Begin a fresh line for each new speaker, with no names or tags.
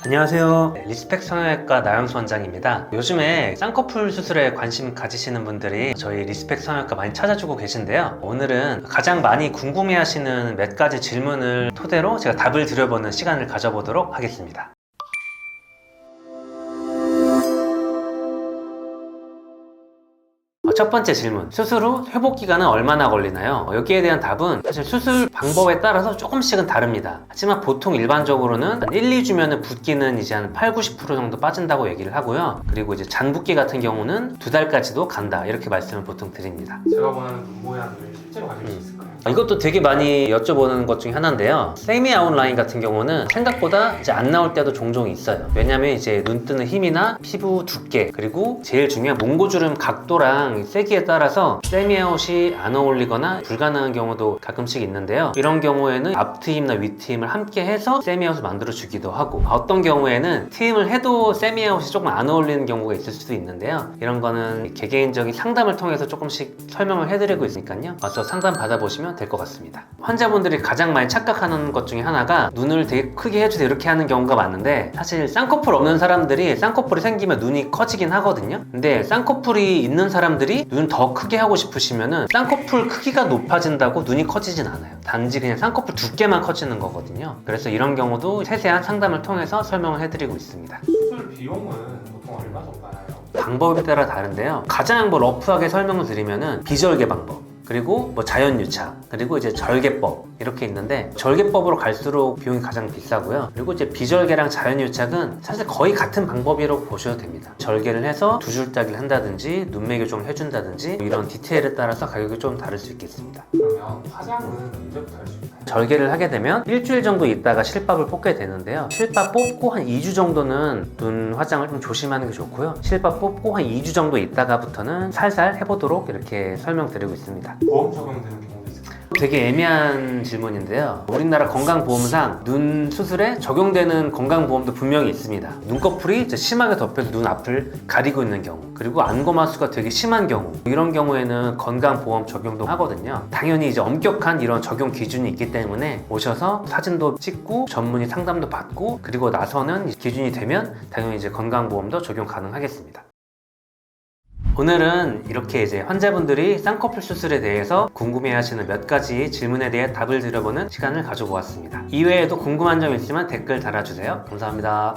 안녕하세요. 리스펙 성형외과 나영수 원장입니다. 요즘에 쌍꺼풀 수술에 관심 가지시는 분들이 저희 리스펙 성형외과 많이 찾아주고 계신데요. 오늘은 가장 많이 궁금해하시는 몇 가지 질문을 토대로 제가 답을 드려보는 시간을 가져보도록 하겠습니다. 첫 번째 질문, 수술 후 회복 기간은 얼마나 걸리나요? 여기에 대한 답은 사실 수술 방법에 따라서 조금씩은 다릅니다. 하지만 보통 일반적으로는 한 1, 2주면 붓기는 이제 한 8, 90% 정도 빠진다고 얘기를 하고요. 그리고 이제 잔붓기 같은 경우는 2달까지도 간다, 이렇게 말씀을 보통 드립니다.
제가 원하는 눈 모양을 실제로 가질 수 있을까요?
이것도 되게 많이 여쭤보는 것 중에 하나인데요. 세미 아웃라인 같은 경우는 생각보다 이제 안 나올 때도 종종 있어요. 왜냐면 이제 눈 뜨는 힘이나 피부 두께, 그리고 제일 중요한 몽고주름 각도랑 세기에 따라서 세미 아웃이 안 어울리거나 불가능한 경우도 가끔씩 있는데요. 이런 경우에는 앞트임이나 윗트임을 함께 해서 세미 아웃을 만들어 주기도 하고, 어떤 경우에는 트임을 해도 세미 아웃이 조금 안 어울리는 경우가 있을 수도 있는데요. 이런 거는 개개인적인 상담을 통해서 조금씩 설명을 해드리고 있으니까요. 와서 상담 받아보시면 될 것 같습니다. 환자분들이 가장 많이 착각하는 것 중에 하나가 눈을 되게 크게 해주세요 이렇게 하는 경우가 많은데, 사실 쌍꺼풀 없는 사람들이 쌍꺼풀이 생기면 눈이 커지긴 하거든요. 근데 쌍꺼풀이 있는 사람들이 눈 더 크게 하고 싶으시면은 쌍꺼풀 크기가 높아진다고 눈이 커지진 않아요. 단지 그냥 쌍꺼풀 두께만 커지는 거거든요. 그래서 이런 경우도 세세한 상담을 통해서 설명을 해드리고 있습니다.
수술 비용은 보통 얼마 정도 나요?
방법에 따라 다른데요. 가장 러프하게 설명을 드리면은 비절개 방법, 그리고 자연유착, 그리고 이제 절개법, 이렇게 있는데, 절개법으로 갈수록 비용이 가장 비싸고요. 그리고 이제 비절개랑 자연유착은 사실 거의 같은 방법이라고 보셔도 됩니다. 절개를 해서 두 줄 따기를 한다든지 눈매교 좀 해준다든지, 이런 디테일에 따라서 가격이 좀 다를 수 있겠습니다.
그러면 화장은 언제부터 할 수 있나요?
절개를 하게 되면 일주일 정도 있다가 실밥을 뽑게 되는데요. 실밥 뽑고 한 2주 정도는 눈 화장을 좀 조심하는 게 좋고요. 실밥 뽑고 한 2주 정도 있다가부터는 살살 해보도록 이렇게 설명드리고 있습니다.
보험 적용되는 경우도 있을까요?
되게 애매한 질문인데요. 우리나라 건강보험상 눈 수술에 적용되는 건강보험도 분명히 있습니다. 눈꺼풀이 심하게 덮여서 눈 앞을 가리고 있는 경우, 그리고 안검하수가 되게 심한 경우, 이런 경우에는 건강보험 적용도 하거든요. 당연히 이제 엄격한 이런 적용 기준이 있기 때문에 오셔서 사진도 찍고 전문의 상담도 받고, 그리고 나서는 기준이 되면 당연히 이제 건강보험도 적용 가능하겠습니다. 오늘은 이렇게 이제 환자분들이 쌍꺼풀 수술에 대해서 궁금해하시는 몇 가지 질문에 대해 답을 드려보는 시간을 가져보았습니다. 이외에도 궁금한 점 있으면 댓글 달아주세요. 감사합니다.